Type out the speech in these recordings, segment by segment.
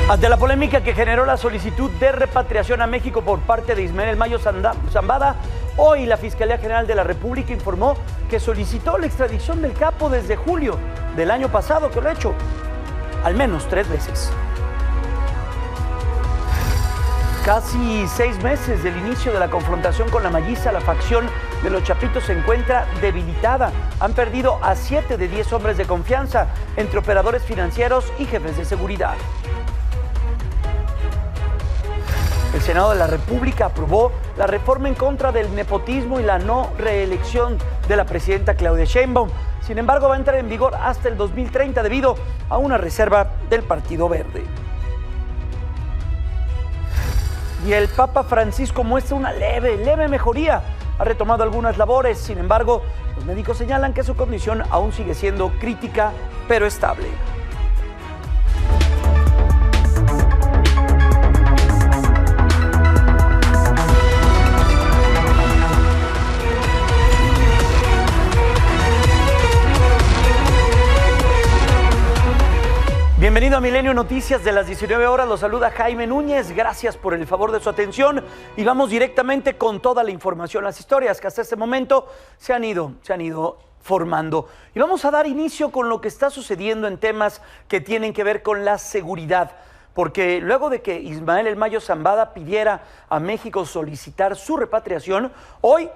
Ante la polémica que generó la solicitud de repatriación a México por parte de Ismael El Mayo Zambada, hoy la Fiscalía General de la República informó que solicitó la extradición del capo desde julio del año pasado, que lo ha hecho al menos 3 veces. Casi 6 meses del inicio de la confrontación con la Malliza, la facción de los Chapitos se encuentra debilitada. Han perdido a 7 de 10 hombres de confianza entre operadores financieros y jefes de seguridad. El Senado de la República aprobó la reforma en contra del nepotismo y la no reelección de la presidenta Claudia Sheinbaum. Sin embargo, va a entrar en vigor hasta el 2030 debido a una reserva del Partido Verde. Y el Papa Francisco muestra una leve mejoría. Ha retomado algunas labores, sin embargo, los médicos señalan que su condición aún sigue siendo crítica, pero estable. Bienvenido a Milenio Noticias de las 19 horas, los saluda Jaime Núñez, gracias por el favor de su atención y vamos directamente con toda la información, las historias que hasta este momento se han ido formando. Y vamos a dar inicio con lo que está sucediendo en temas que tienen que ver con la seguridad, porque luego de que Ismael El Mayo Zambada pidiera a México solicitar su repatriación, hoy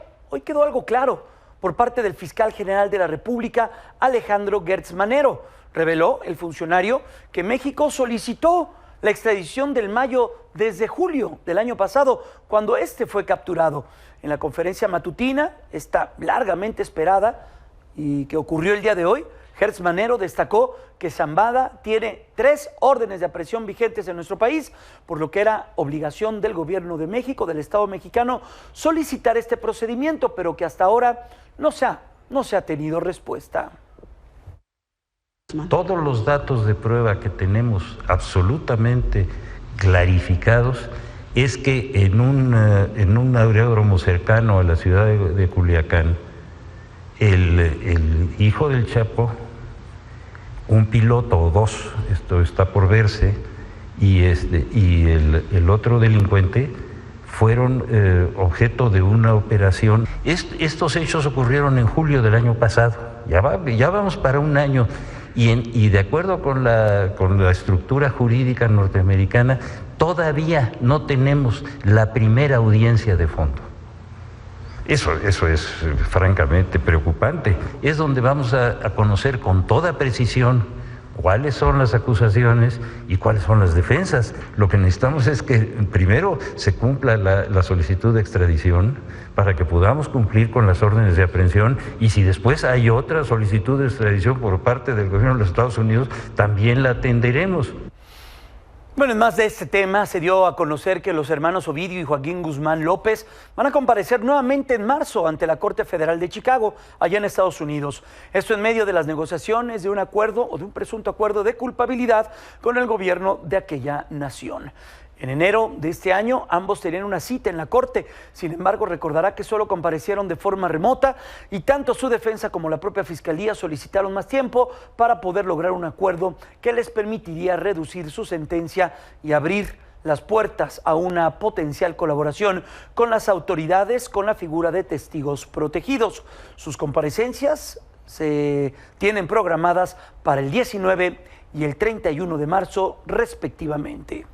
quedó algo claro por parte del fiscal general de la República, Alejandro Gertz Manero. Reveló el funcionario que México solicitó la extradición del Mayo desde julio del año pasado, cuando este fue capturado. En la conferencia matutina, esta largamente esperada y que ocurrió el día de hoy, Gertz Manero destacó que Zambada tiene 3 órdenes de aprehensión vigentes en nuestro país, por lo que era obligación del gobierno de México, del Estado mexicano, solicitar este procedimiento, pero que hasta ahora no se ha tenido respuesta. Todos los datos de prueba que tenemos absolutamente clarificados es que en un aeródromo cercano a la ciudad de Culiacán, el hijo del Chapo, un piloto o 2, esto está por verse, y el otro delincuente fueron objeto de una operación. Estos hechos ocurrieron en julio del año pasado, ya vamos para un año. Y de acuerdo con la estructura jurídica norteamericana, todavía no tenemos la primera audiencia de fondo. Eso es francamente preocupante. Es donde vamos a conocer con toda precisión cuáles son las acusaciones y cuáles son las defensas. Lo que necesitamos es que primero se cumpla la solicitud de extradición para que podamos cumplir con las órdenes de aprehensión, y si después hay otra solicitud de extradición por parte del gobierno de los Estados Unidos, también la atenderemos. Bueno, en más de este tema, se dio a conocer que los hermanos Ovidio y Joaquín Guzmán López van a comparecer nuevamente en marzo ante la Corte Federal de Chicago, allá en Estados Unidos. Esto en medio de las negociaciones de un acuerdo o de un presunto acuerdo de culpabilidad con el gobierno de aquella nación. En enero de este año, ambos tenían una cita en la Corte. Sin embargo, recordará que solo comparecieron de forma remota y tanto su defensa como la propia Fiscalía solicitaron más tiempo para poder lograr un acuerdo que les permitiría reducir su sentencia y abrir las puertas a una potencial colaboración con las autoridades con la figura de testigos protegidos. Sus comparecencias se tienen programadas para el 19 y el 31 de marzo, respectivamente.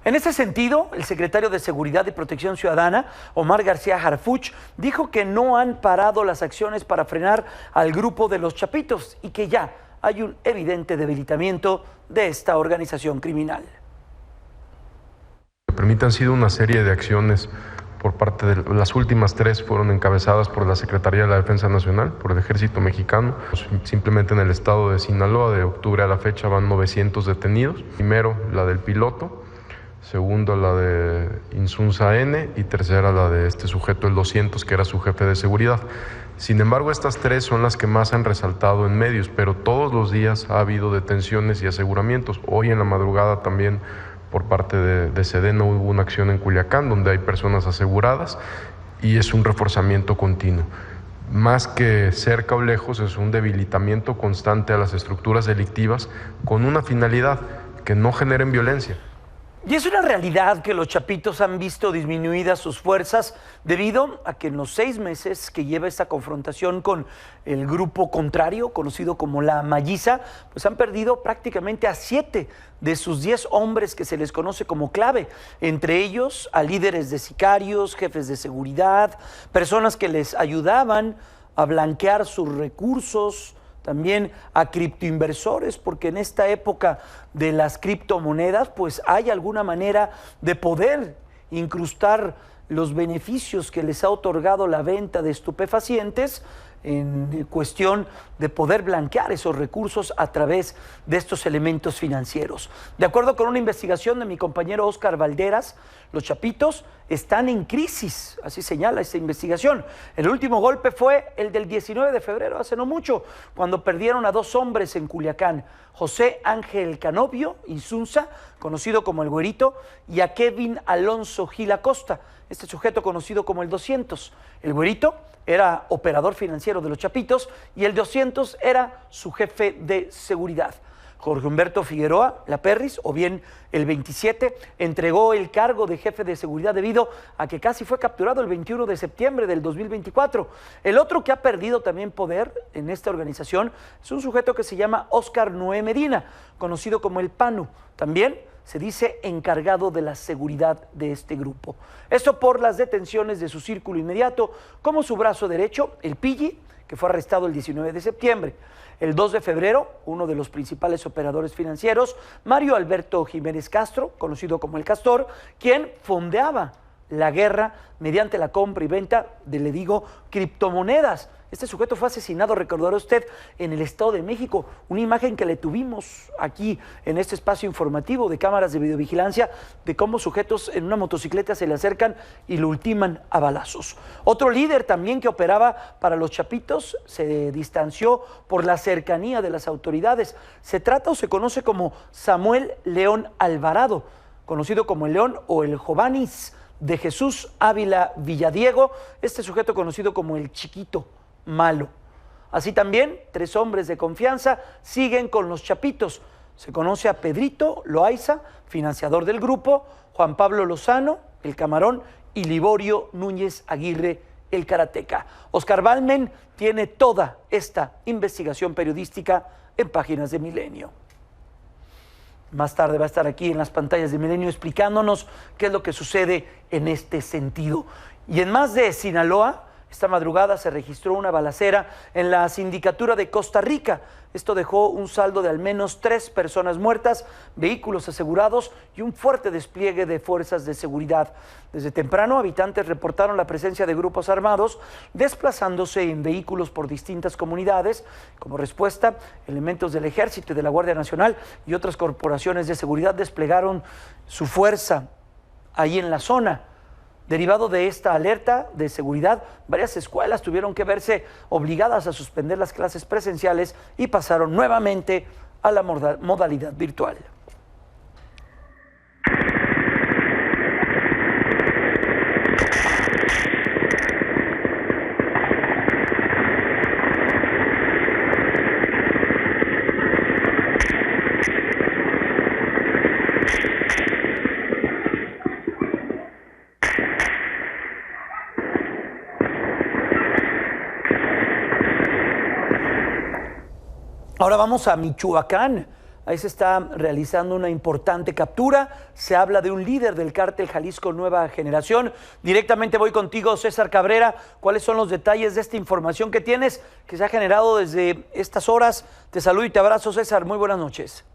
En ese sentido, el secretario de Seguridad y Protección Ciudadana, Omar García Harfuch, dijo que no han parado las acciones para frenar al grupo de los Chapitos y que ya hay un evidente debilitamiento de esta organización criminal. Han sido una serie de acciones por parte de las últimas 3 fueron encabezadas por la Secretaría de la Defensa Nacional, por el Ejército Mexicano. Simplemente en el estado de Sinaloa, de octubre a la fecha, van 900 detenidos. Primero, la del piloto. Segundo, la de Insunza N, y tercera, la de este sujeto, el 200, que era su jefe de seguridad. Sin embargo, estas 3 son las que más han resaltado en medios, pero todos los días ha habido detenciones y aseguramientos. Hoy en la madrugada también por parte de Sedena hubo una acción en Culiacán donde hay personas aseguradas y es un reforzamiento continuo. más que cerca o lejos, es un debilitamiento constante a las estructuras delictivas con una finalidad, que no generen violencia. Y es una realidad que los chapitos han visto disminuidas sus fuerzas debido a que en los 6 meses que lleva esta confrontación con el grupo contrario, conocido como la Malliza, pues han perdido prácticamente a 7 de sus 10 hombres que se les conoce como clave, entre ellos a líderes de sicarios, jefes de seguridad, personas que les ayudaban a blanquear sus recursos, también a criptoinversores, porque en esta época de las criptomonedas, pues hay alguna manera de poder incrustar los beneficios que les ha otorgado la venta de estupefacientes en cuestión de poder blanquear esos recursos a través de estos elementos financieros. De acuerdo con una investigación de mi compañero Oscar Valderas, los chapitos están en crisis, así señala esta investigación. El último golpe fue el del 19 de febrero, hace no mucho, cuando perdieron a 2 hombres en Culiacán, José Ángel Canovio Insunza, conocido como el Güerito, y a Kevin Alonso Gil Acosta, este sujeto conocido como el 200. El Güerito era operador financiero de los chapitos y el 200 era su jefe de seguridad. Jorge Humberto Figueroa, la Perris, o bien el 27, entregó el cargo de jefe de seguridad debido a que casi fue capturado el 21 de septiembre del 2024. El otro que ha perdido también poder en esta organización es un sujeto que se llama Óscar Noé Medina, conocido como el Panu. También se dice encargado de la seguridad de este grupo. Esto por las detenciones de su círculo inmediato, como su brazo derecho, el Pilli, que fue arrestado el 19 de septiembre. El 2 de febrero, uno de los principales operadores financieros, Mario Alberto Jiménez Castro, conocido como el Castor, quien fondeaba la guerra mediante la compra y venta de, le digo, criptomonedas. Este sujeto fue asesinado, recordará usted, en el Estado de México. Una imagen que le tuvimos aquí en este espacio informativo de cámaras de videovigilancia de cómo sujetos en una motocicleta se le acercan y lo ultiman a balazos. Otro líder también que operaba para los chapitos se distanció por la cercanía de las autoridades. Se trata o se conoce como Samuel León Alvarado, conocido como el León o el Jovanis de Jesús Ávila Villadiego, este sujeto conocido como el Chiquito Malo. Así también, 3 hombres de confianza siguen con los chapitos. Se conoce a Pedrito Loaiza, financiador del grupo, Juan Pablo Lozano, el Camarón, y Liborio Núñez Aguirre, el Karateca. Oscar Balmen tiene toda esta investigación periodística en Páginas de Milenio. Más tarde va a estar aquí en las pantallas de Milenio explicándonos qué es lo que sucede en este sentido. Y en más de Sinaloa, esta madrugada se registró una balacera en la sindicatura de Costa Rica. Esto dejó un saldo de al menos 3 personas muertas, vehículos asegurados y un fuerte despliegue de fuerzas de seguridad. Desde temprano, habitantes reportaron la presencia de grupos armados desplazándose en vehículos por distintas comunidades. Como respuesta, elementos del Ejército y de la Guardia Nacional y otras corporaciones de seguridad desplegaron su fuerza ahí en la zona. Derivado de esta alerta de seguridad, varias escuelas tuvieron que verse obligadas a suspender las clases presenciales y pasaron nuevamente a la modalidad virtual. Ahora vamos a Michoacán. Ahí se está realizando una importante captura. Se habla de un líder del cártel Jalisco Nueva Generación. Directamente voy contigo, César Cabrera. ¿Cuáles son los detalles de esta información que tienes, que se ha generado desde estas horas? Te saludo y te abrazo, César. Muy buenas noches.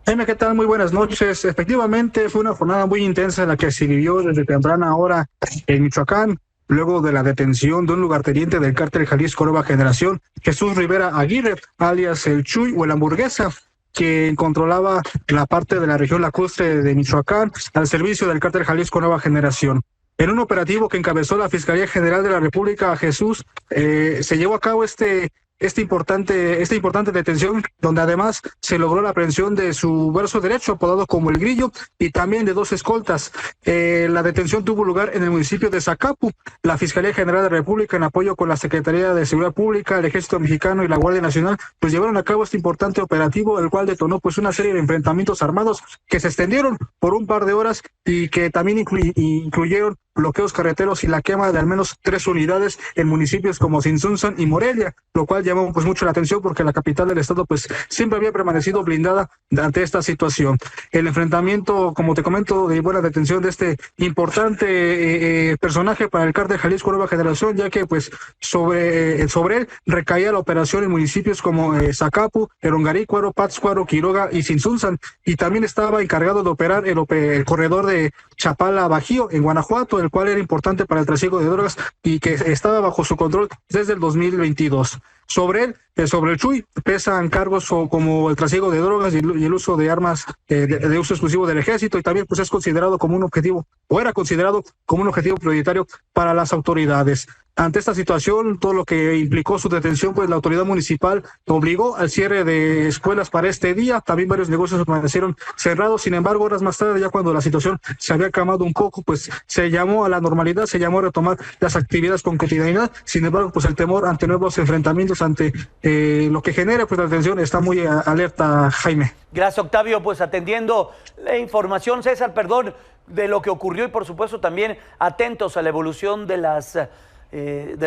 Jaime, ¿qué tal? Muy buenas noches. Efectivamente, fue una jornada muy intensa la que se vivió desde temprana hora en Michoacán, luego de la detención de un lugarteniente del cártel Jalisco Nueva Generación, Jesús Rivera Aguirre, alias el Chuy o el Hamburguesa, que controlaba la parte de la región lacustre de Michoacán al servicio del cártel Jalisco Nueva Generación. En un operativo que encabezó la Fiscalía General de la República, Jesús, se llevó a cabo este esta importante detención, donde además se logró la aprehensión de su brazo derecho, apodado como el Grillo, y también de 2 escoltas. La detención tuvo lugar en el municipio de Zacapu. La Fiscalía General de la República, en apoyo con la Secretaría de Seguridad Pública, el Ejército Mexicano y la Guardia Nacional, pues llevaron a cabo este importante operativo, el cual detonó pues una serie de enfrentamientos armados que se extendieron por un par de horas y que también incluyeron bloqueos carreteros y la quema de al menos 3 unidades en municipios como Sinsunzan y Morelia, lo cual llamó pues mucho la atención porque la capital del estado pues siempre había permanecido blindada ante esta situación. El enfrentamiento, como te comento, llevó a la detención de este importante personaje para el cártel Jalisco Nueva Generación, ya que pues sobre él recaía la operación en municipios como Zacapu, Erongarícuaro, Pátzcuaro, Quiroga y Sinsunzan, y también estaba encargado de operar el corredor de Chapala Bajío en Guanajuato, el cual era importante para el trasiego de drogas y que estaba bajo su control desde el 2022. Sobre él, sobre el Chuy, pesan cargos como el trasiego de drogas y el uso de armas de uso exclusivo del ejército, y también pues es considerado como un objetivo, o era considerado como un objetivo prioritario para las autoridades. Ante esta situación, todo lo que implicó su detención, pues la autoridad municipal obligó al cierre de escuelas para este día. También varios negocios permanecieron cerrados. Sin embargo, horas más tarde, ya cuando la situación se había calmado un poco, pues se llamó a la normalidad, se llamó a retomar las actividades con cotidianidad. Sin embargo, pues el temor ante nuevos enfrentamientos, ante lo que genera pues la detención, está muy alerta, Jaime. Gracias, Octavio. Pues atendiendo la información, César, perdón, de lo que ocurrió y por supuesto también atentos a la evolución de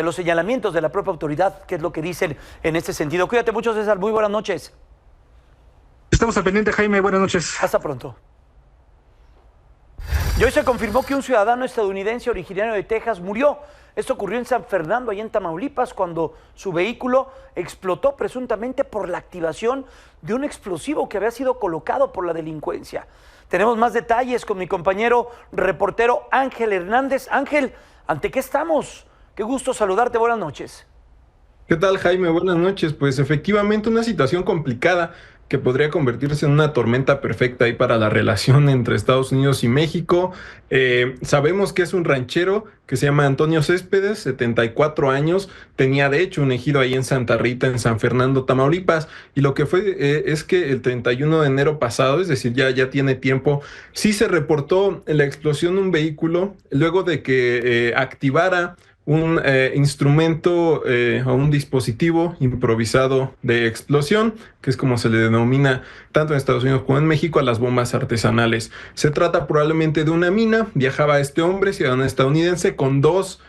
los señalamientos de la propia autoridad, que es lo que dicen en este sentido. Cuídate mucho, César. Muy buenas noches. Estamos al pendiente, Jaime. Buenas noches. Hasta pronto. Y hoy se confirmó que un ciudadano estadounidense originario de Texas murió. Esto ocurrió en San Fernando, allá en Tamaulipas, cuando su vehículo explotó presuntamente por la activación de un explosivo que había sido colocado por la delincuencia. Tenemos más detalles con mi compañero reportero Ángel Hernández. Ángel, ¿ante qué estamos? Qué gusto saludarte, buenas noches. ¿Qué tal, Jaime? Buenas noches. Pues efectivamente una situación complicada que podría convertirse en una tormenta perfecta ahí para la relación entre Estados Unidos y México. Sabemos que es un ranchero que se llama Antonio Céspedes, 74 años, tenía de hecho un ejido ahí en Santa Rita, en San Fernando, Tamaulipas, y lo que fue es que el 31 de enero pasado, es decir, ya tiene tiempo, sí se reportó la explosión de un vehículo luego de que activara un instrumento o un dispositivo improvisado de explosión, que es como se le denomina tanto en Estados Unidos como en México a las bombas artesanales. Se trata probablemente de una mina. Viajaba este hombre, ciudadano estadounidense, con 2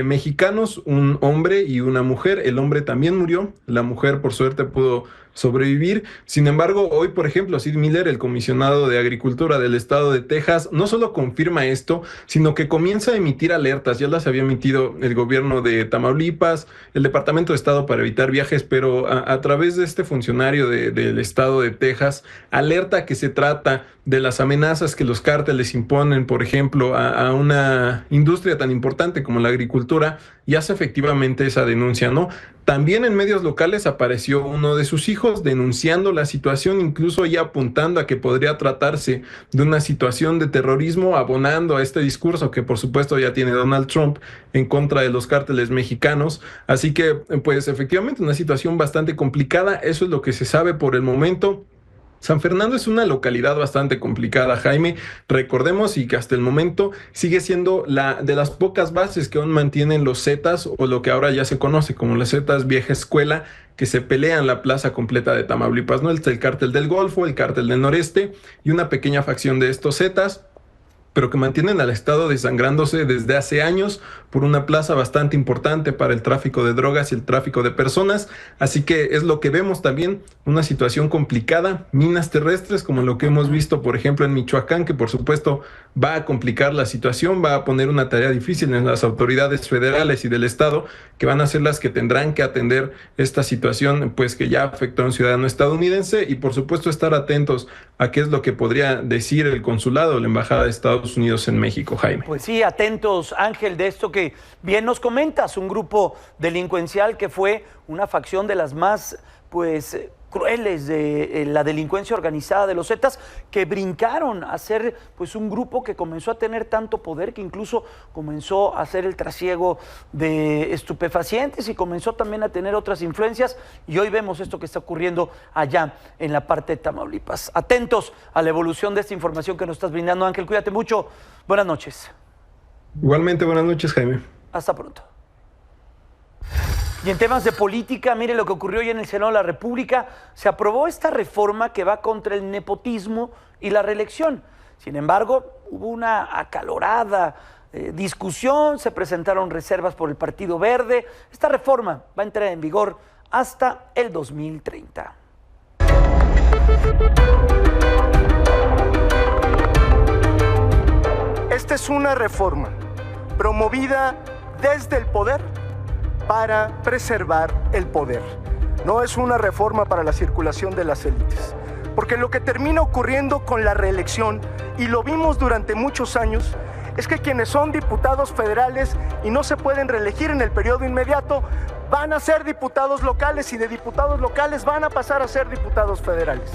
mexicanos, un hombre y una mujer. El hombre también murió, la mujer por suerte pudo sobrevivir. Sin embargo, hoy, por ejemplo, Sid Miller, el comisionado de Agricultura del estado de Texas, no solo confirma esto, sino que comienza a emitir alertas. Ya las había emitido el gobierno de Tamaulipas, el Departamento de Estado para evitar viajes, pero a través de este funcionario del estado de Texas, alerta que se trata de las amenazas que los cárteles imponen, por ejemplo, a una industria tan importante como la agricultura, y hace efectivamente esa denuncia, ¿no? También en medios locales apareció uno de sus hijos denunciando la situación, incluso ya apuntando a que podría tratarse de una situación de terrorismo, abonando a este discurso que por supuesto ya tiene Donald Trump en contra de los cárteles mexicanos. Así que, pues efectivamente una situación bastante complicada. Eso es lo que se sabe por el momento. San Fernando es una localidad bastante complicada, Jaime. Recordemos y que hasta el momento sigue siendo la de las pocas bases que aún mantienen los Zetas, o lo que ahora ya se conoce como los Zetas vieja escuela, que se pelean la plaza completa de Tamaulipas, ¿no? Está el cártel del Golfo, el cártel del Noreste y una pequeña facción de estos Zetas, pero que mantienen al estado desangrándose desde hace años por una plaza bastante importante para el tráfico de drogas y el tráfico de personas. Así que es lo que vemos también, una situación complicada, minas terrestres como lo que hemos visto, por ejemplo, en Michoacán, que por supuesto va a complicar la situación, va a poner una tarea difícil en las autoridades federales y del estado, que van a ser las que tendrán que atender esta situación, pues que ya afectó a un ciudadano estadounidense, y por supuesto estar atentos a qué es lo que podría decir el consulado o la embajada de Estados Unidos en México, Jaime. Pues sí, atentos, Ángel, de esto que bien nos comentas, un grupo delincuencial que fue una facción de las más, pues, crueles de la delincuencia organizada de los Zetas, que brincaron a ser pues un grupo que comenzó a tener tanto poder que incluso comenzó a hacer el trasiego de estupefacientes y comenzó también a tener otras influencias, y hoy vemos esto que está ocurriendo allá en la parte de Tamaulipas. Atentos a la evolución de esta información que nos estás brindando, Ángel, cuídate mucho, buenas noches. Igualmente, buenas noches, Jaime. Hasta pronto. Y en temas de política, mire lo que ocurrió hoy en el Senado de la República. Se aprobó esta reforma que va contra el nepotismo y la reelección. Sin embargo, hubo una acalorada discusión, se presentaron reservas por el Partido Verde. Esta reforma va a entrar en vigor hasta el 2030. Esta es una reforma promovida desde el poder para preservar el poder. No es una reforma para la circulación de las élites. Porque lo que termina ocurriendo con la reelección, y lo vimos durante muchos años, es que quienes son diputados federales y no se pueden reelegir en el periodo inmediato, van a ser diputados locales, y de diputados locales van a pasar a ser diputados federales.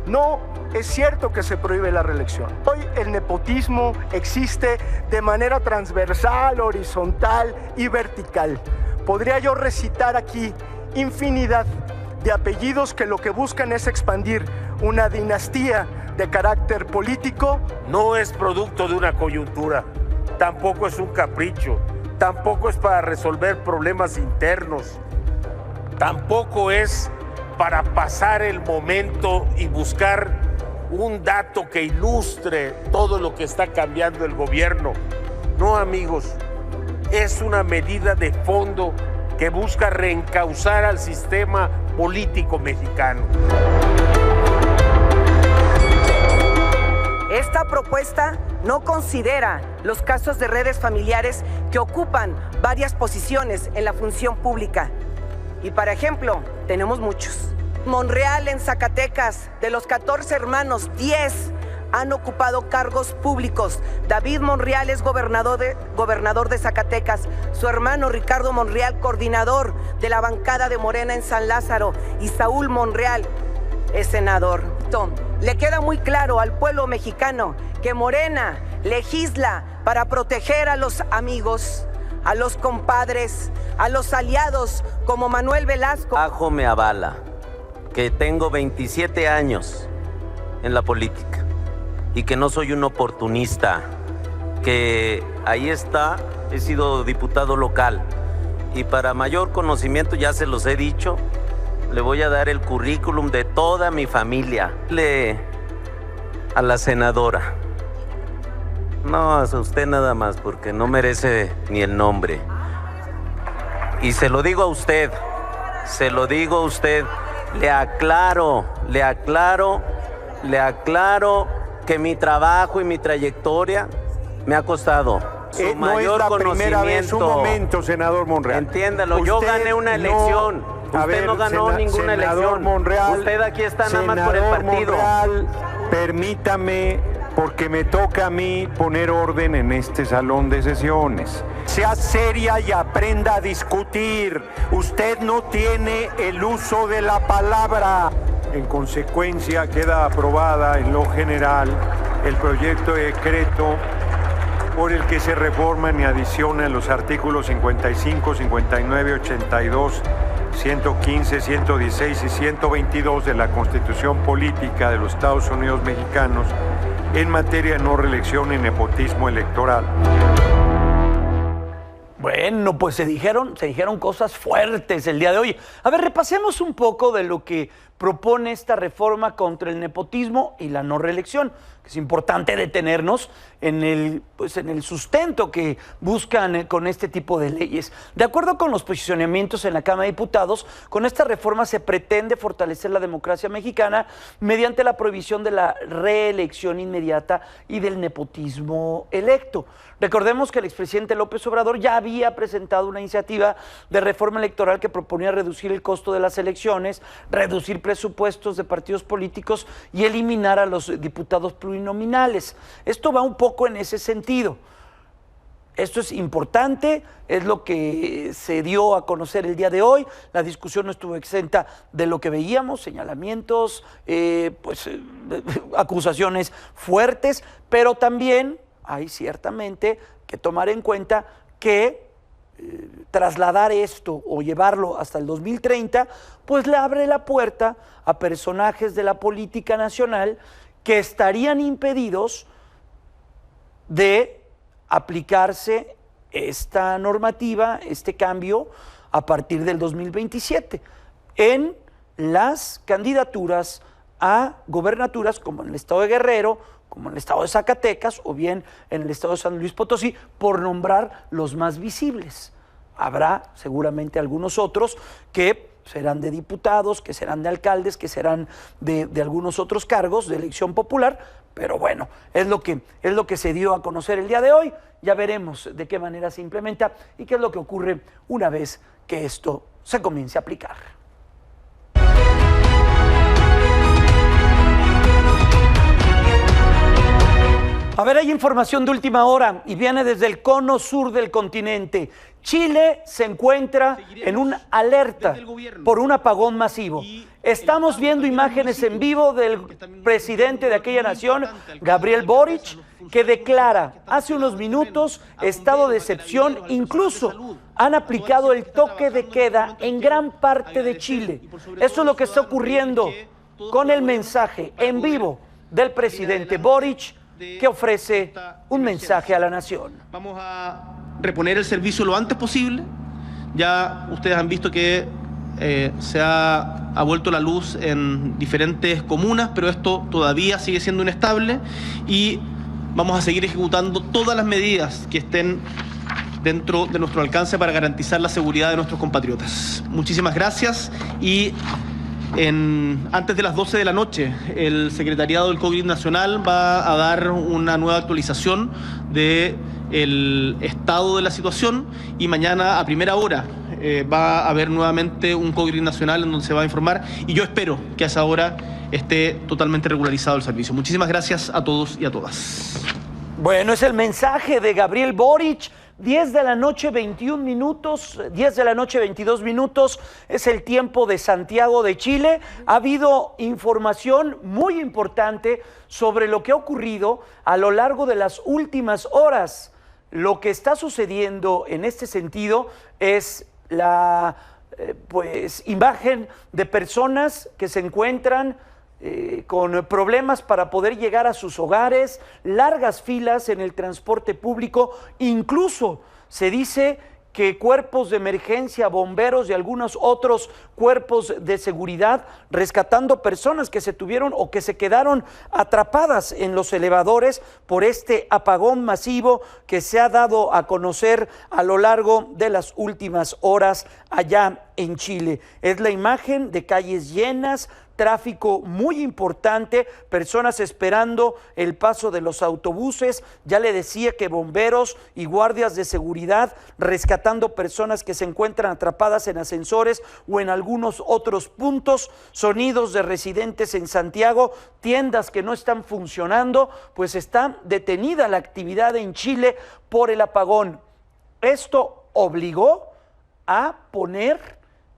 No es cierto que se prohíbe la reelección. Hoy el nepotismo existe de manera transversal, horizontal y vertical. Podría yo recitar aquí infinidad de apellidos que lo que buscan es expandir una dinastía de carácter político. No es producto de una coyuntura, tampoco es un capricho, tampoco es para resolver problemas internos, tampoco es para pasar el momento y buscar un dato que ilustre todo lo que está cambiando el gobierno. No, amigos, es una medida de fondo que busca reencauzar al sistema político mexicano. Esta propuesta no considera los casos de redes familiares que ocupan varias posiciones en la función pública. Y, por ejemplo, tenemos muchos. Monreal en Zacatecas, de los 14 hermanos, 10 han ocupado cargos públicos. David Monreal es gobernador de Zacatecas. Su hermano Ricardo Monreal, coordinador de la bancada de Morena en San Lázaro. Y Saúl Monreal es senador. Le queda muy claro al pueblo mexicano que Morena legisla para proteger a los amigos, a los compadres, a los aliados como Manuel Velasco. Ajo me avala que tengo 27 años en la política y que no soy un oportunista, que ahí está, he sido diputado local y para mayor conocimiento, ya se los he dicho, le voy a dar el currículum de toda mi familia. A la senadora. No, a usted nada más, porque no merece ni el nombre. Y se lo digo a usted, le aclaro que mi trabajo y mi trayectoria me ha costado su mayor no es la primera vez, un momento, senador Monreal. Entiéndalo, yo gané una elección. Usted no ganó ninguna elección. Monreal, usted aquí está nada más por el partido. Monreal, permítame, porque me toca a mí poner orden en este salón de sesiones. Sea seria y aprenda a discutir. Usted no tiene el uso de la palabra. En consecuencia, queda aprobada en lo general el proyecto de decreto por el que se reforman y adicionan los artículos 55, 59, 82, 115, 116 y 122 de la Constitución Política de los Estados Unidos Mexicanos en materia de no reelección y nepotismo electoral. Bueno, pues se dijeron cosas fuertes el día de hoy. A ver, repasemos un poco de lo que propone esta reforma contra el nepotismo y la no reelección. Es importante detenernos en el sustento que buscan con este tipo de leyes. De acuerdo con los posicionamientos en la Cámara de Diputados, con esta reforma se pretende fortalecer la democracia mexicana mediante la prohibición de la reelección inmediata y del nepotismo electo. Recordemos que el expresidente López Obrador ya había presentado una iniciativa de reforma electoral que proponía reducir el costo de las elecciones, reducir presupuestos de partidos políticos y eliminar a los diputados plurinominales. Esto va un poco en ese sentido. Esto es importante, es lo que se dio a conocer el día de hoy. La discusión no estuvo exenta de lo que veíamos, señalamientos, acusaciones fuertes, pero también hay ciertamente que tomar en cuenta que trasladar esto o llevarlo hasta el 2030, pues le abre la puerta a personajes de la política nacional que estarían impedidos de aplicarse esta normativa, este cambio, a partir del 2027, en las candidaturas a gobernaturas como en el estado de Guerrero, como en el estado de Zacatecas o bien en el estado de San Luis Potosí, por nombrar los más visibles. Habrá seguramente algunos otros que serán de diputados, que serán de alcaldes, que serán de algunos otros cargos de elección popular, pero bueno, es lo que se dio a conocer el día de hoy. Ya veremos de qué manera se implementa y qué es lo que ocurre una vez que esto se comience a aplicar. A ver, hay información de última hora y viene desde el cono sur del continente. Chile se encuentra en una alerta por un apagón masivo. Estamos viendo imágenes en vivo del presidente de aquella nación, Gabriel Boric, que declara hace unos minutos estado de excepción. Incluso han aplicado el toque de queda en gran parte de Chile. Eso es lo que está ocurriendo con el mensaje en vivo del presidente Boric, que ofrece un mensaje a la nación. Vamos a reponer el servicio lo antes posible. Ya ustedes han visto que se ha vuelto la luz en diferentes comunas, pero esto todavía sigue siendo inestable y vamos a seguir ejecutando todas las medidas que estén dentro de nuestro alcance para garantizar la seguridad de nuestros compatriotas. Muchísimas gracias y antes de las 12 de la noche, el Secretariado del COVID Nacional va a dar una nueva actualización del estado de la situación y mañana a primera hora va a haber nuevamente un COVID Nacional en donde se va a informar y yo espero que a esa hora esté totalmente regularizado el servicio. Muchísimas gracias a todos y a todas. Bueno, es el mensaje de Gabriel Boric. 10 de la noche, 21 minutos, 10 de la noche, 22 minutos, es el tiempo de Santiago de Chile. Ha habido información muy importante sobre lo que ha ocurrido a lo largo de las últimas horas. Lo que está sucediendo en este sentido es la imagen de personas que se encuentran con problemas para poder llegar a sus hogares, largas filas en el transporte público, incluso se dice que cuerpos de emergencia, bomberos y algunos otros cuerpos de seguridad rescatando personas que se tuvieron o que se quedaron atrapadas en los elevadores por este apagón masivo que se ha dado a conocer a lo largo de las últimas horas allá en Chile. Es la imagen de calles llenas, tráfico muy importante, personas esperando el paso de los autobuses. Ya le decía que bomberos y guardias de seguridad rescatando personas que se encuentran atrapadas en ascensores o en algunos otros puntos. Sonidos de residentes en Santiago, tiendas que no están funcionando, pues está detenida la actividad en Chile por el apagón. Esto obligó a poner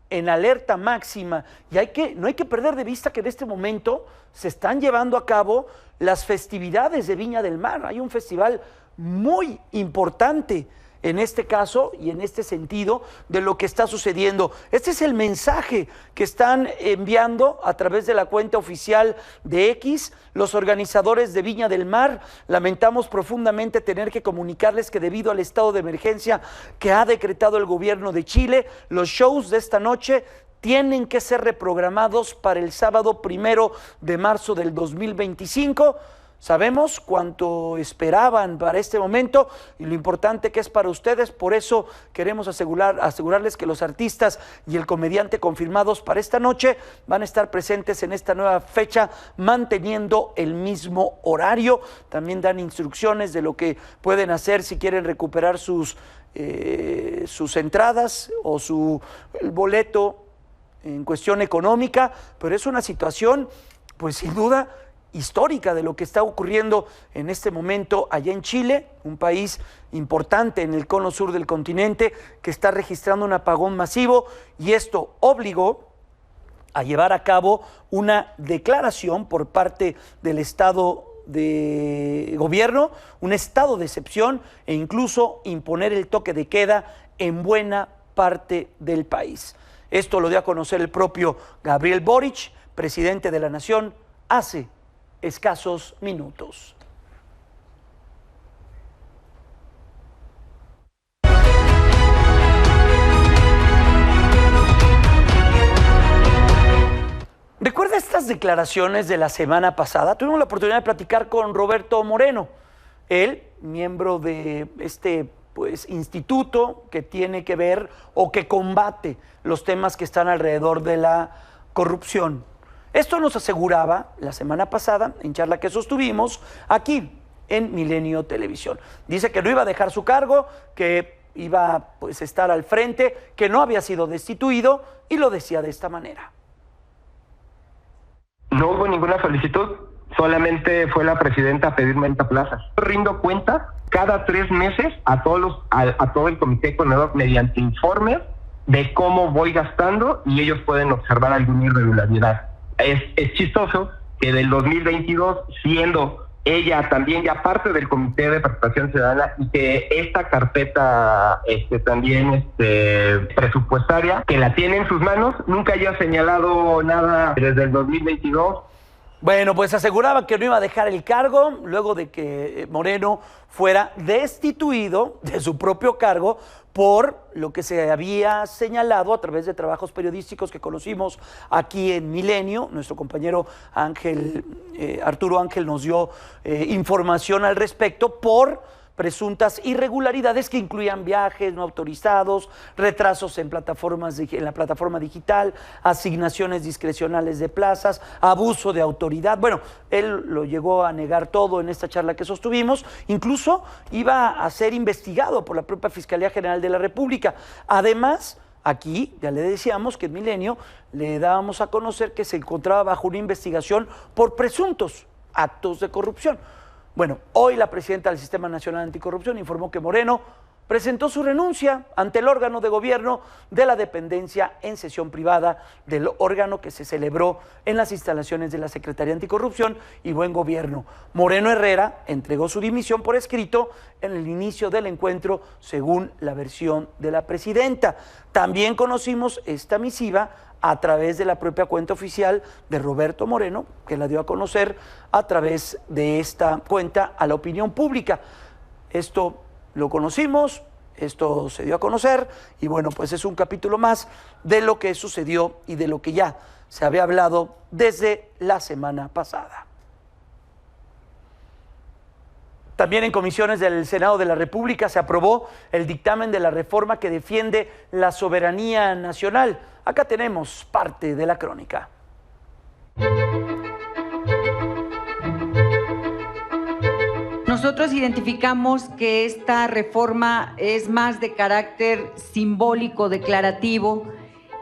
en alerta máxima y no hay que perder de vista que en este momento se están llevando a cabo las festividades de Viña del Mar. Hay un festival muy importante en este caso y en este sentido de lo que está sucediendo. Este es el mensaje que están enviando a través de la cuenta oficial de X los organizadores de Viña del Mar. Lamentamos profundamente tener que comunicarles que debido al estado de emergencia que ha decretado el gobierno de Chile, los shows de esta noche tienen que ser reprogramados para el sábado 1 de marzo del 2025. Sabemos cuánto esperaban para este momento y lo importante que es para ustedes, por eso queremos asegurarles que los artistas y el comediante confirmados para esta noche van a estar presentes en esta nueva fecha manteniendo el mismo horario. También dan instrucciones de lo que pueden hacer si quieren recuperar sus entradas o el boleto en cuestión económica, pero es una situación pues sin duda histórica de lo que está ocurriendo en este momento allá en Chile, un país importante en el cono sur del continente que está registrando un apagón masivo, y esto obligó a llevar a cabo una declaración por parte del Estado de gobierno, un estado de excepción, e incluso imponer el toque de queda en buena parte del país. Esto lo dio a conocer el propio Gabriel Boric, presidente de la Nación, hace escasos minutos. ¿Recuerda estas declaraciones de la semana pasada? Tuvimos la oportunidad de platicar con Roberto Moreno, él, miembro de este instituto que tiene que ver o que combate los temas que están alrededor de la corrupción. Esto nos aseguraba la semana pasada en charla que sostuvimos aquí en Milenio Televisión. Dice que no iba a dejar su cargo, que iba a estar al frente, que no había sido destituido, y lo decía de esta manera. No hubo ninguna solicitud, solamente fue la presidenta a pedirme 30 plazas. Rindo cuenta cada 3 meses a todo el comité ponedor mediante informes de cómo voy gastando, y ellos pueden observar alguna irregularidad. Es chistoso que del 2022, siendo ella también ya parte del Comité de Participación Ciudadana, y que esta carpeta también presupuestaria, que la tiene en sus manos, nunca haya señalado nada desde el 2022. Bueno, pues aseguraba que no iba a dejar el cargo luego de que Moreno fuera destituido de su propio cargo por lo que se había señalado a través de trabajos periodísticos que conocimos aquí en Milenio. Nuestro compañero Arturo Ángel nos dio información al respecto por presuntas irregularidades que incluían viajes no autorizados, retrasos en la plataforma digital, asignaciones discrecionales de plazas, abuso de autoridad. Bueno, él lo llegó a negar todo en esta charla que sostuvimos. Incluso iba a ser investigado por la propia Fiscalía General de la República. Además, aquí ya le decíamos que en Milenio le dábamos a conocer que se encontraba bajo una investigación por presuntos actos de corrupción. Bueno, hoy la presidenta del Sistema Nacional Anticorrupción informó que Moreno presentó su renuncia ante el órgano de gobierno de la dependencia en sesión privada del órgano que se celebró en las instalaciones de la Secretaría Anticorrupción y Buen Gobierno. Moreno Herrera entregó su dimisión por escrito en el inicio del encuentro, según la versión de la presidenta. También conocimos esta misiva a través de la propia cuenta oficial de Roberto Moreno, que la dio a conocer a través de esta cuenta a la opinión pública. Esto lo conocimos, esto se dio a conocer, y bueno, pues es un capítulo más de lo que sucedió y de lo que ya se había hablado desde la semana pasada. También en comisiones del Senado de la República se aprobó el dictamen de la reforma que defiende la soberanía nacional. Acá tenemos parte de la crónica. Nosotros identificamos que esta reforma es más de carácter simbólico, declarativo,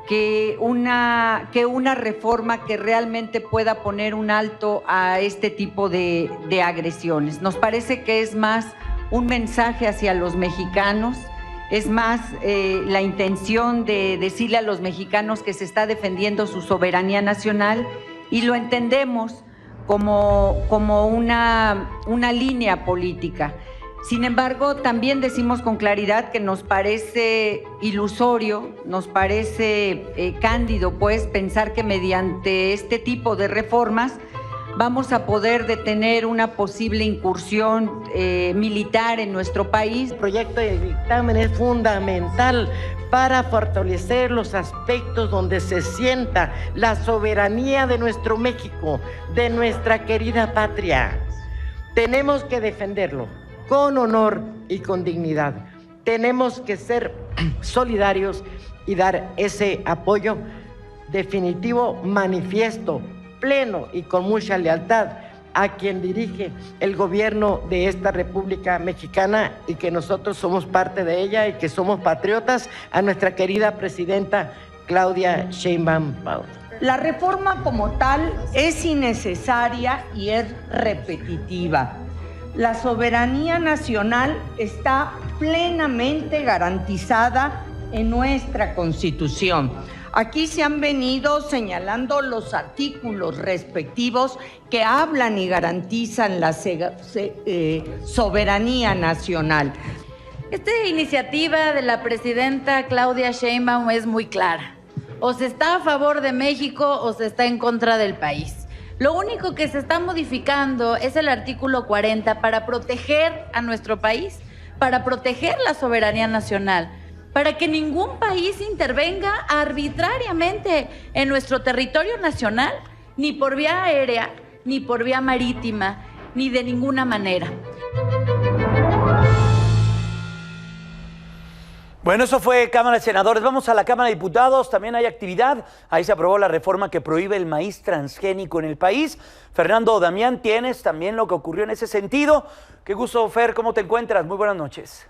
que una reforma que realmente pueda poner un alto a este tipo de agresiones. Nos parece que es más un mensaje hacia los mexicanos, es más la intención de decirle a los mexicanos que se está defendiendo su soberanía nacional, y lo entendemos como una línea política. Sin embargo, también decimos con claridad que nos parece ilusorio, nos parece cándido, pues, pensar que mediante este tipo de reformas vamos a poder detener una posible incursión militar en nuestro país. El proyecto de dictamen es fundamental para fortalecer los aspectos donde se sienta la soberanía de nuestro México, de nuestra querida patria. Tenemos que defenderlo con honor y con dignidad. Tenemos que ser solidarios y dar ese apoyo definitivo, manifiesto, pleno y con mucha lealtad a quien dirige el gobierno de esta República Mexicana, y que nosotros somos parte de ella y que somos patriotas, a nuestra querida presidenta Claudia Sheinbaum Pardo. La reforma como tal es innecesaria y es repetitiva. La soberanía nacional está plenamente garantizada en nuestra Constitución. Aquí se han venido señalando los artículos respectivos que hablan y garantizan la soberanía nacional. Esta iniciativa de la presidenta Claudia Sheinbaum es muy clara. O se está a favor de México o se está en contra del país. Lo único que se está modificando es el artículo 40 para proteger a nuestro país, para proteger la soberanía nacional, para que ningún país intervenga arbitrariamente en nuestro territorio nacional, ni por vía aérea, ni por vía marítima, ni de ninguna manera. Bueno, eso fue Cámara de Senadores. Vamos a la Cámara de Diputados. También hay actividad. Ahí se aprobó la reforma que prohíbe el maíz transgénico en el país. Fernando Damián, tienes también lo que ocurrió en ese sentido. Qué gusto, Fer. ¿Cómo te encuentras? Muy buenas noches.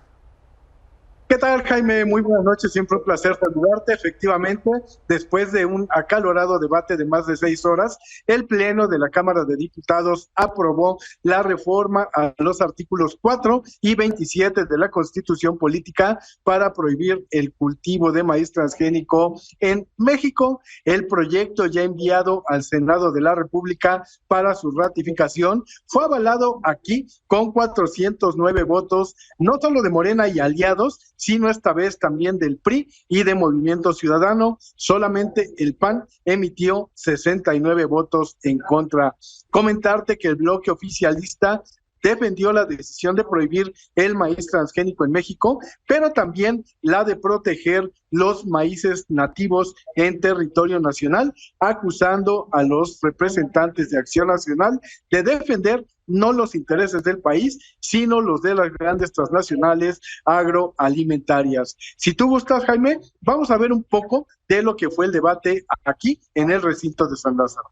¿Qué tal, Jaime? Muy buenas noches, siempre un placer saludarte. Efectivamente, después de un acalorado debate de más de 6 horas, el Pleno de la Cámara de Diputados aprobó la reforma a los artículos 4 y 27 de la Constitución Política para prohibir el cultivo de maíz transgénico en México. El proyecto, ya enviado al Senado de la República para su ratificación, fue avalado aquí con 409 votos, no solo de Morena y aliados, sino esta vez también del PRI y de Movimiento Ciudadano. Solamente el PAN emitió 69 votos en contra. Comentarte que el bloque oficialista defendió la decisión de prohibir el maíz transgénico en México, pero también la de proteger los maíces nativos en territorio nacional, acusando a los representantes de Acción Nacional de defender no los intereses del país, sino los de las grandes transnacionales agroalimentarias. Si tú gustas, Jaime, vamos a ver un poco de lo que fue el debate aquí en el recinto de San Lázaro.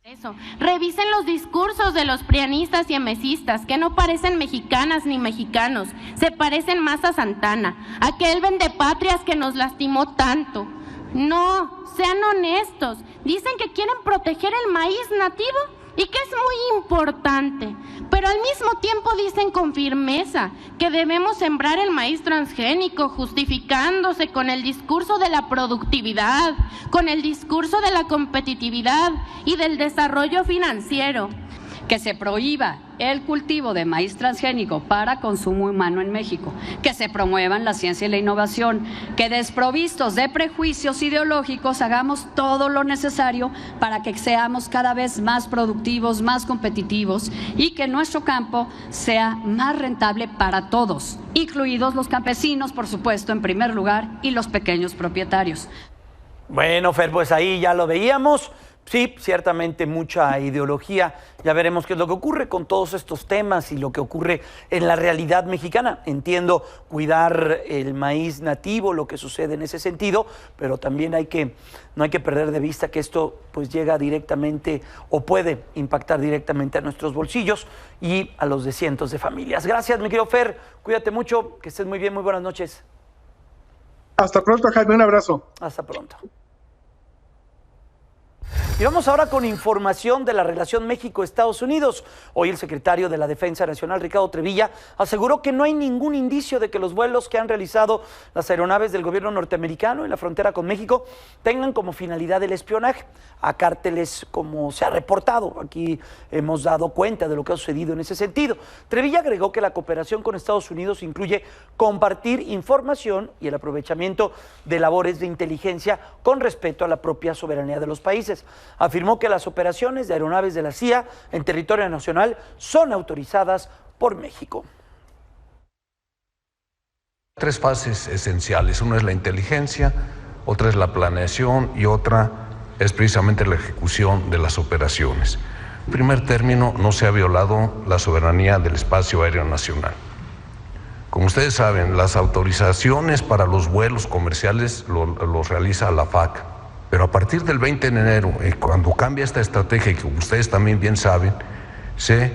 Eso. Revisen los discursos de los prianistas y emesistas, que no parecen mexicanas ni mexicanos, se parecen más a Santana, aquel vendepatrias que nos lastimó tanto. No, sean honestos, dicen que quieren proteger el maíz nativo y que es muy importante, pero al mismo tiempo dicen con firmeza que debemos sembrar el maíz transgénico, justificándose con el discurso de la productividad, con el discurso de la competitividad y del desarrollo financiero. Que se prohíba el cultivo de maíz transgénico para consumo humano en México, que se promuevan la ciencia y la innovación, que desprovistos de prejuicios ideológicos hagamos todo lo necesario para que seamos cada vez más productivos, más competitivos y que nuestro campo sea más rentable para todos, incluidos los campesinos, por supuesto, en primer lugar, y los pequeños propietarios. Bueno, Fer, pues ahí ya lo veíamos. Sí, ciertamente mucha ideología. Ya veremos qué es lo que ocurre con todos estos temas y lo que ocurre en la realidad mexicana. Entiendo cuidar el maíz nativo, lo que sucede en ese sentido, pero también no hay que perder de vista que esto pues llega directamente o puede impactar directamente a nuestros bolsillos y a los de cientos de familias. Gracias, mi querido Fer. Cuídate mucho, que estés muy bien, muy buenas noches. Hasta pronto, Jaime, un abrazo. Hasta pronto. Y vamos ahora con información de la relación México-Estados Unidos. Hoy el secretario de la Defensa Nacional, Ricardo Trevilla, aseguró que no hay ningún indicio de que los vuelos que han realizado las aeronaves del gobierno norteamericano en la frontera con México tengan como finalidad el espionaje a cárteles, como se ha reportado. Aquí hemos dado cuenta de lo que ha sucedido en ese sentido. Trevilla agregó que la cooperación con Estados Unidos incluye compartir información y el aprovechamiento de labores de inteligencia con respeto a la propia soberanía de los países. Afirmó que las operaciones de aeronaves de la CIA en territorio nacional son autorizadas por México. 3 fases esenciales. Una es la inteligencia, otra es la planeación y otra es precisamente la ejecución de las operaciones. En primer término, no se ha violado la soberanía del espacio aéreo nacional. Como ustedes saben, las autorizaciones para los vuelos comerciales los realiza la FAC. Pero a partir del 20 de enero, cuando cambia esta estrategia, que ustedes también bien saben, se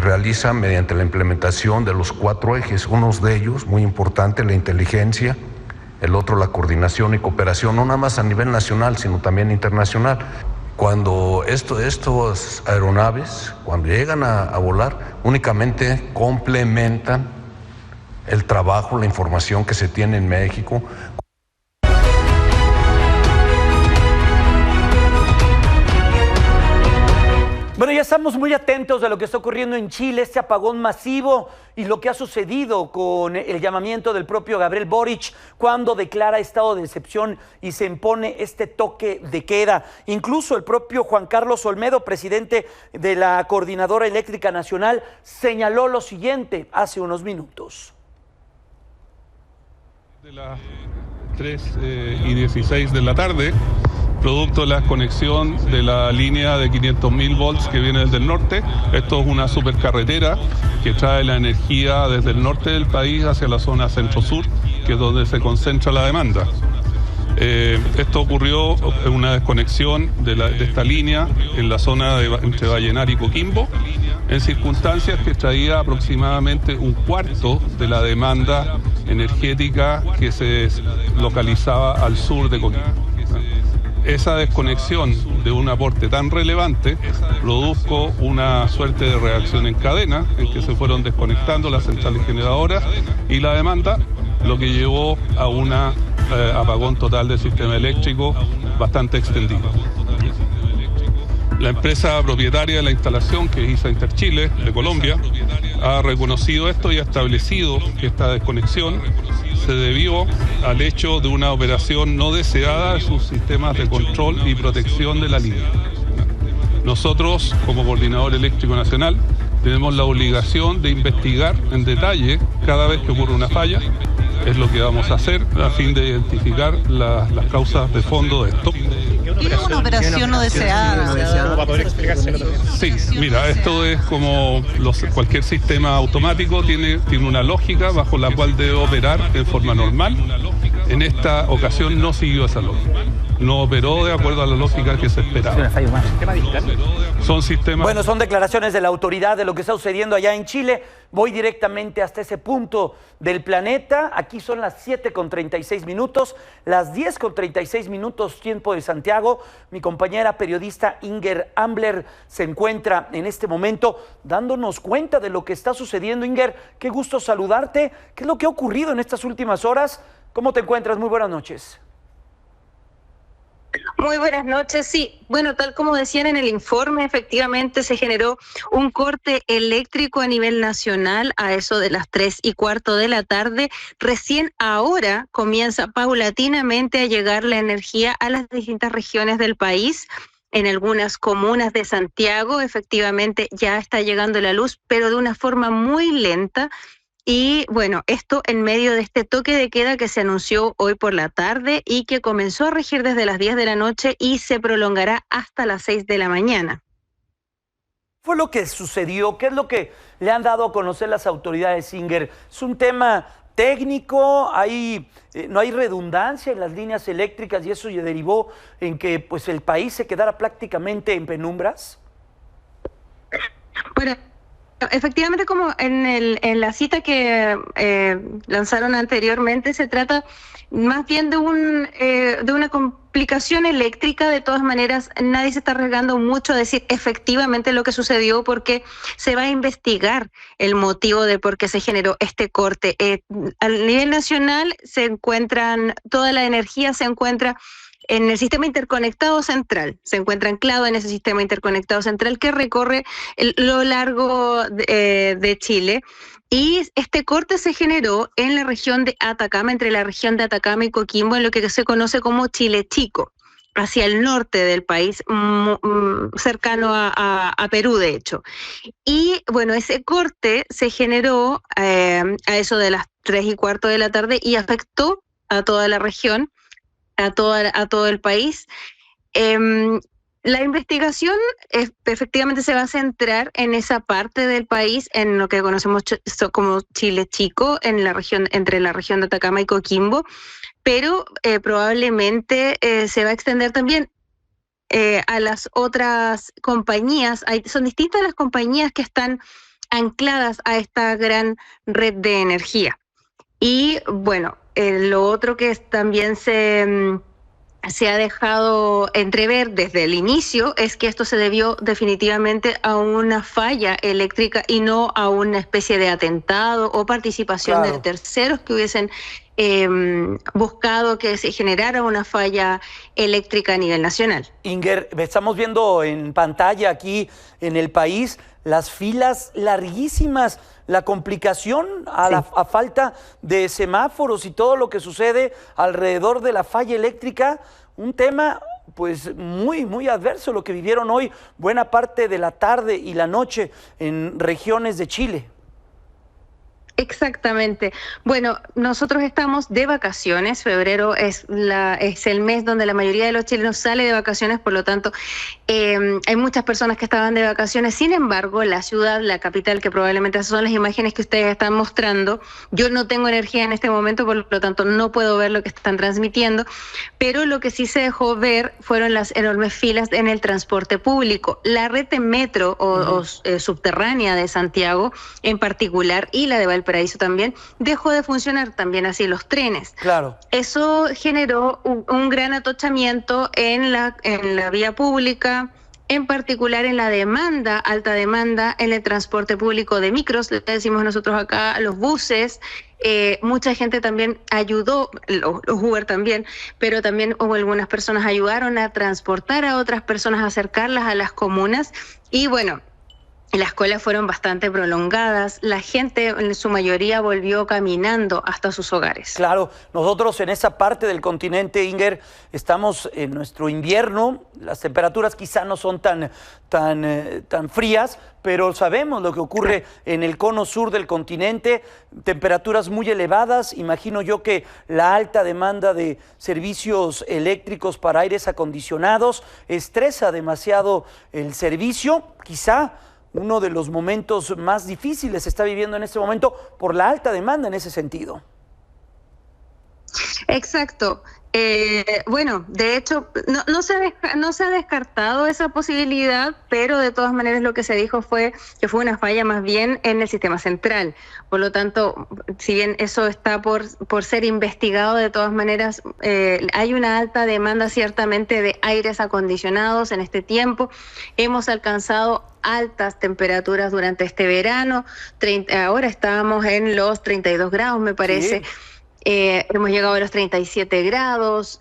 realiza mediante la implementación de los 4 ejes, uno de ellos, muy importante, la inteligencia, el otro la coordinación y cooperación, no nada más a nivel nacional, sino también internacional. Cuando estos aeronaves, cuando llegan a volar, únicamente complementan el trabajo, la información que se tiene en México. Bueno, ya estamos muy atentos de lo que está ocurriendo en Chile, este apagón masivo y lo que ha sucedido con el llamamiento del propio Gabriel Boric cuando declara estado de excepción y se impone este toque de queda. Incluso el propio Juan Carlos Olmedo, presidente de la Coordinadora Eléctrica Nacional, señaló lo siguiente hace unos minutos. De las 3:16 de la tarde, producto de la desconexión de la línea de 500.000 volts que viene desde el norte. Esto es una supercarretera que trae la energía desde el norte del país hacia la zona centro-sur, que es donde se concentra la demanda. Esto ocurrió en una desconexión de esta línea en la zona entre Vallenar y Coquimbo, en circunstancias que traía aproximadamente un cuarto de la demanda energética que se localizaba al sur de Coquimbo. Esa desconexión de un aporte tan relevante produjo una suerte de reacción en cadena en que se fueron desconectando las centrales generadoras y la demanda, lo que llevó a un apagón total del sistema eléctrico bastante extendido. La empresa propietaria de la instalación, que es ISA Interchile de Colombia, ha reconocido esto y ha establecido que esta desconexión se debió al hecho de una operación no deseada de sus sistemas de control y protección de la línea. Nosotros, como Coordinador Eléctrico Nacional, tenemos la obligación de investigar en detalle cada vez que ocurre una falla. Es lo que vamos a hacer a fin de identificar las causas de fondo de esto. ¿Tiene una operación no deseada? Sí, mira, esto es como cualquier sistema automático, tiene una lógica bajo la cual debe operar en forma normal. En esta ocasión no siguió esa lógica. No operó de acuerdo a la lógica que se esperaba. Son sistemas... Bueno, son declaraciones de la autoridad de lo que está sucediendo allá en Chile. Voy directamente hasta ese punto del planeta. Aquí son las 7:36, las 10:36 tiempo de Santiago. Mi compañera periodista Inger Ambler se encuentra en este momento dándonos cuenta de lo que está sucediendo. Inger, qué gusto saludarte. ¿Qué es lo que ha ocurrido en estas últimas horas? ¿Cómo te encuentras? Muy buenas noches. Muy buenas noches. Sí, bueno, tal como decían en el informe, efectivamente se generó un corte eléctrico a nivel nacional a eso de las 3:15 de la tarde. Recién ahora comienza paulatinamente a llegar la energía a las distintas regiones del país. En algunas comunas de Santiago, efectivamente, ya está llegando la luz, pero de una forma muy lenta. Y bueno, esto en medio de este toque de queda que se anunció hoy por la tarde y que comenzó a regir desde las 10 de la noche y se prolongará hasta las 6 de la mañana. ¿Qué fue lo que sucedió? ¿Qué es lo que le han dado a conocer las autoridades, Inger? ¿Es un tema técnico? ¿No hay redundancia en las líneas eléctricas y eso derivó en que pues, el país se quedara prácticamente en penumbras? Bueno, efectivamente, como en la cita que lanzaron anteriormente, se trata más bien de una complicación eléctrica. De todas maneras, nadie se está arriesgando mucho a decir efectivamente lo que sucedió porque se va a investigar el motivo de por qué se generó este corte. A nivel nacional toda la energía se encuentra en el sistema interconectado central, se encuentra anclado en ese sistema interconectado central que recorre lo largo de Chile. Y este corte se generó en la región de Atacama, entre la región de Atacama y Coquimbo, en lo que se conoce como Chile Chico, hacia el norte del país, cercano a Perú, de hecho. Y bueno, ese corte se generó a eso de las 3:15 de la tarde y afectó a toda la región, a todo el país. La investigación efectivamente se va a centrar en esa parte del país, en lo que conocemos como Chile Chico, entre la región de Atacama y Coquimbo, pero probablemente se va a extender también a las otras compañías. Son distintas las compañías que están ancladas a esta gran red de energía. Y bueno, lo otro que también se ha dejado entrever desde el inicio es que esto se debió definitivamente a una falla eléctrica y no a una especie de atentado o participación de terceros que hubiesen buscado que se generara una falla eléctrica a nivel nacional. Inger, estamos viendo en pantalla aquí en el país las filas larguísimas, la complicación a falta de semáforos y todo lo que sucede alrededor de la falla eléctrica, un tema pues muy adverso lo que vivieron hoy buena parte de la tarde y la noche en regiones de Chile. Exactamente. Bueno, nosotros estamos de vacaciones. Febrero es el mes donde la mayoría de los chilenos sale de vacaciones, por lo tanto, hay muchas personas que estaban de vacaciones. Sin embargo, la ciudad, la capital, que probablemente esas son las imágenes que ustedes están mostrando, yo no tengo energía en este momento, por lo tanto, no puedo ver lo que están transmitiendo, pero lo que sí se dejó ver fueron las enormes filas en el transporte público. La red de metro o subterránea de Santiago, en particular, y la de Valparaíso también, dejó de funcionar, también así los trenes. Claro. Eso generó un gran atochamiento en la vía pública, en particular en la demanda, alta demanda en el transporte público de micros, le decimos nosotros acá, los buses. Mucha gente también ayudó, los Uber también, pero también hubo algunas personas ayudaron a transportar a otras personas, a acercarlas a las comunas, y bueno, las colas fueron bastante prolongadas, la gente en su mayoría volvió caminando hasta sus hogares. Claro, nosotros en esa parte del continente, Inger, estamos en nuestro invierno, las temperaturas quizá no son tan frías, pero sabemos lo que ocurre en el cono sur del continente, temperaturas muy elevadas. Imagino yo que la alta demanda de servicios eléctricos para aires acondicionados estresa demasiado el servicio, quizá uno de los momentos más difíciles se está viviendo en este momento por la alta demanda en ese sentido. Exacto. Bueno, de hecho, no se ha descartado esa posibilidad, pero de todas maneras lo que se dijo fue que fue una falla más bien en el sistema central. Por lo tanto, si bien eso está por ser investigado, de todas maneras hay una alta demanda ciertamente de aires acondicionados en este tiempo. Hemos alcanzado altas temperaturas durante este verano, ahora estábamos en los 32 grados, me parece. Sí. Hemos llegado a los 37 grados,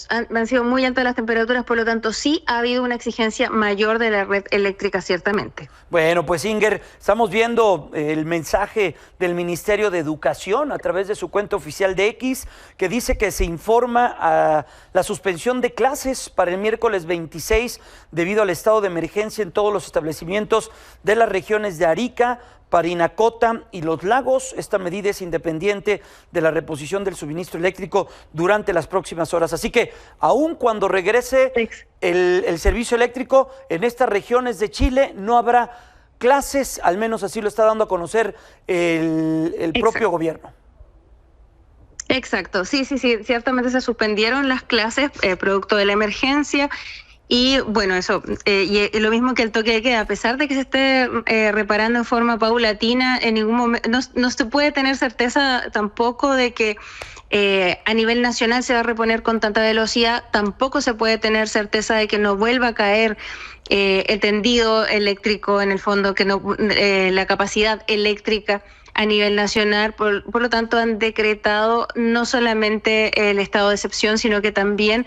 han sido muy altas las temperaturas, por lo tanto sí ha habido una exigencia mayor de la red eléctrica, ciertamente. Bueno, pues Inger, estamos viendo el mensaje del Ministerio de Educación a través de su cuenta oficial de X, que dice que se informa a la suspensión de clases para el miércoles 26 debido al estado de emergencia en todos los establecimientos de las regiones de Arica, Parinacota y Los Lagos. Esta medida es independiente de la reposición del suministro eléctrico durante las próximas horas. Así que, aun cuando regrese el servicio eléctrico en estas regiones de Chile, no habrá clases, al menos así lo está dando a conocer el propio gobierno. Exacto, sí, ciertamente se suspendieron las clases producto de la emergencia. Y bueno, eso, y lo mismo que el toque de queda, a pesar de que se esté reparando en forma paulatina, en ningún momento, no se puede tener certeza tampoco de que a nivel nacional se va a reponer con tanta velocidad, tampoco se puede tener certeza de que no vuelva a caer el tendido eléctrico, en el fondo, que no la capacidad eléctrica a nivel nacional. Por lo tanto, han decretado no solamente el estado de excepción, sino que también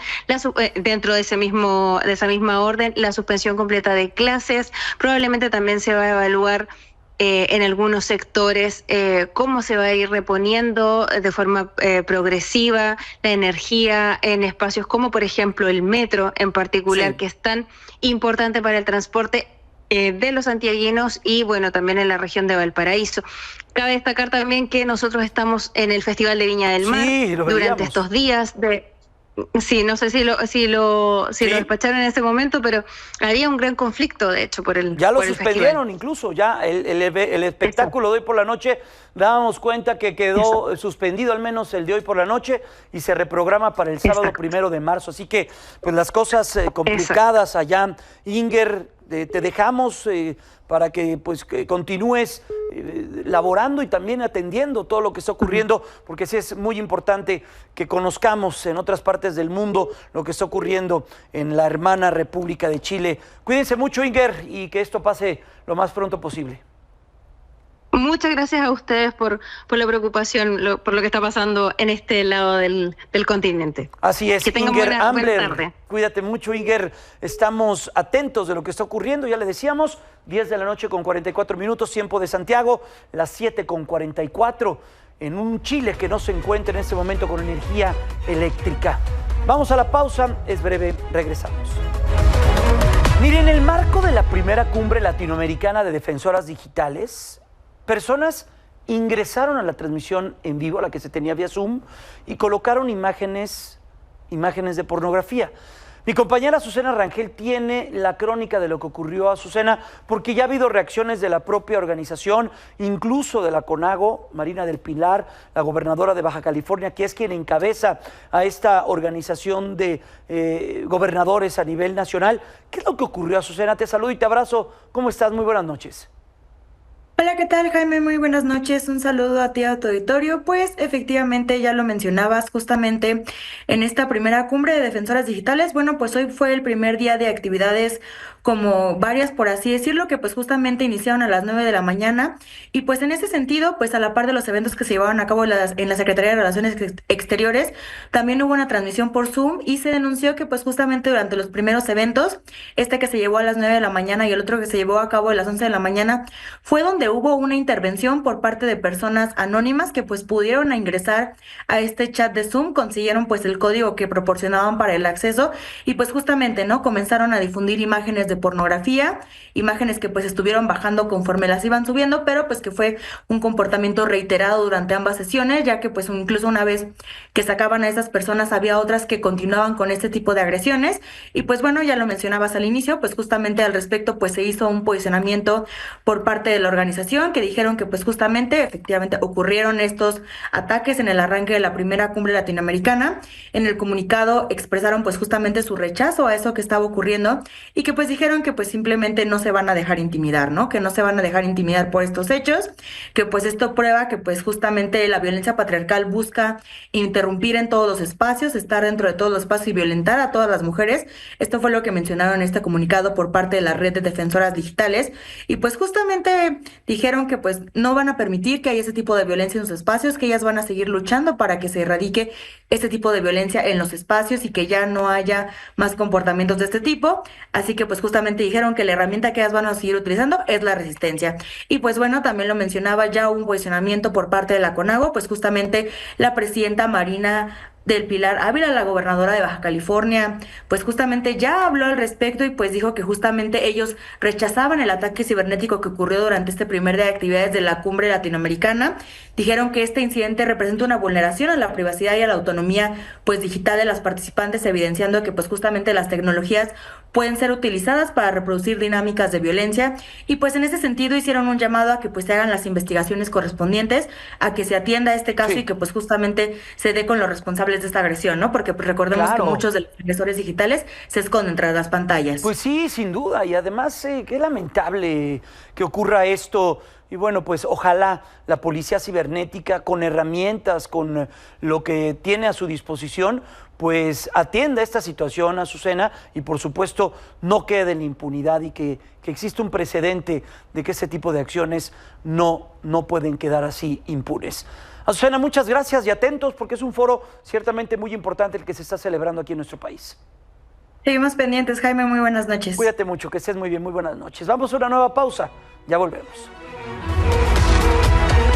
dentro de esa misma orden, la suspensión completa de clases. Probablemente también se va a evaluar en algunos sectores cómo se va a ir reponiendo de forma progresiva la energía en espacios como, por ejemplo, el metro en particular, que es tan importante para el transporte de los santiaguinos y bueno, también en la región de Valparaíso. Cabe destacar también que nosotros estamos en el Festival de Viña del Mar durante estos días Sí, no sé si lo despacharon en ese momento, pero había un gran conflicto, de hecho, por el Ya lo por el suspendieron festival. incluso, ya el espectáculo de hoy por la noche, dábamos cuenta que quedó suspendido al menos el de hoy por la noche y se reprograma para el sábado 1 de marzo. Así que, pues las cosas complicadas allá. Inger, te dejamos para que pues que continúes laborando y también atendiendo todo lo que está ocurriendo, porque sí es muy importante que conozcamos en otras partes del mundo lo que está ocurriendo en la hermana República de Chile. Cuídense mucho, Inger, y que esto pase lo más pronto posible. Muchas gracias a ustedes por la preocupación, por lo que está pasando en este lado del continente. Así es, que tengan Inger buena Ambler, tarde. Cuídate mucho, Inger. Estamos atentos de lo que está ocurriendo, ya le decíamos, 10 de la noche con 44 minutos, tiempo de Santiago, las 7 con 44, en un Chile que no se encuentra en este momento con energía eléctrica. Vamos a la pausa, es breve, regresamos. Miren, en el marco de la primera cumbre latinoamericana de defensoras digitales, personas ingresaron a la transmisión en vivo, a la que se tenía vía Zoom, y colocaron imágenes de pornografía. Mi compañera Azucena Rangel tiene la crónica de lo que ocurrió. Azucena, porque ya ha habido reacciones de la propia organización, incluso de la CONAGO, Marina del Pilar, la gobernadora de Baja California, que es quien encabeza a esta organización de gobernadores a nivel nacional. ¿Qué es lo que ocurrió, Azucena? Te saludo y te abrazo. ¿Cómo estás? Muy buenas noches. Hola, ¿qué tal, Jaime? Muy buenas noches. Un saludo a ti, a tu auditorio. Pues efectivamente ya lo mencionabas justamente en esta primera cumbre de defensoras digitales. Bueno, pues hoy fue el primer día de actividades, como varias, por así decirlo, que pues justamente iniciaron a las 9 de la mañana. Y pues en ese sentido, pues a la par de los eventos que se llevaron a cabo en la Secretaría de Relaciones Exteriores, también hubo una transmisión por Zoom y se denunció que pues justamente durante los primeros eventos, este que se llevó a las 9 de la mañana y el otro que se llevó a cabo a las 11 de la mañana, fue donde hubo una intervención por parte de personas anónimas que pues pudieron ingresar a este chat de Zoom, consiguieron pues el código que proporcionaban para el acceso y pues justamente, ¿no?, comenzaron a difundir imágenes de pornografía, imágenes que pues estuvieron bajando conforme las iban subiendo, pero pues que fue un comportamiento reiterado durante ambas sesiones, ya que pues incluso una vez que sacaban a esas personas había otras que continuaban con este tipo de agresiones y pues bueno, ya lo mencionabas al inicio, pues justamente al respecto pues se hizo un posicionamiento por parte de la organización que dijeron que pues justamente efectivamente ocurrieron estos ataques en el arranque de la primera cumbre latinoamericana. En el comunicado expresaron pues justamente su rechazo a eso que estaba ocurriendo y que pues dijeron que pues simplemente no se van a dejar intimidar, ¿no? Que no se van a dejar intimidar por estos hechos, que pues esto prueba que pues justamente la violencia patriarcal busca interrumpir en todos los espacios, estar dentro de todos los espacios y violentar a todas las mujeres. Esto fue lo que mencionaron en este comunicado por parte de la red de defensoras digitales y pues justamente dijeron que pues no van a permitir que haya ese tipo de violencia en sus espacios, que ellas van a seguir luchando para que se erradique este tipo de violencia en los espacios y que ya no haya más comportamientos de este tipo. Así que pues justamente dijeron que la herramienta que ellas van a seguir utilizando es la resistencia. Y pues bueno, también lo mencionaba ya un posicionamiento por parte de la CONAGO, pues justamente la presidenta Marina del Pilar Ávila, la gobernadora de Baja California, pues justamente ya habló al respecto y pues dijo que justamente ellos rechazaban el ataque cibernético que ocurrió durante este primer día de actividades de la cumbre latinoamericana. Dijeron que este incidente representa una vulneración a la privacidad y a la autonomía pues digital de las participantes, evidenciando que pues justamente las tecnologías pueden ser utilizadas para reproducir dinámicas de violencia y pues en ese sentido hicieron un llamado a que pues se hagan las investigaciones correspondientes, a que se atienda este caso y que pues justamente se dé con los responsables de esta agresión, ¿no? Porque pues recordemos que muchos de los agresores digitales se esconden tras las pantallas. Pues sí, sin duda, y además qué lamentable que ocurra esto. Y bueno, pues ojalá la policía cibernética, con herramientas, con lo que tiene a su disposición, pues atienda esta situación, Azucena, y por supuesto no quede en la impunidad y que existe un precedente de que ese tipo de acciones no pueden quedar así impunes. Azucena, muchas gracias y atentos porque es un foro ciertamente muy importante el que se está celebrando aquí en nuestro país. Seguimos pendientes, Jaime, muy buenas noches. Cuídate mucho, que estés muy bien, muy buenas noches. Vamos a una nueva pausa, ya volvemos.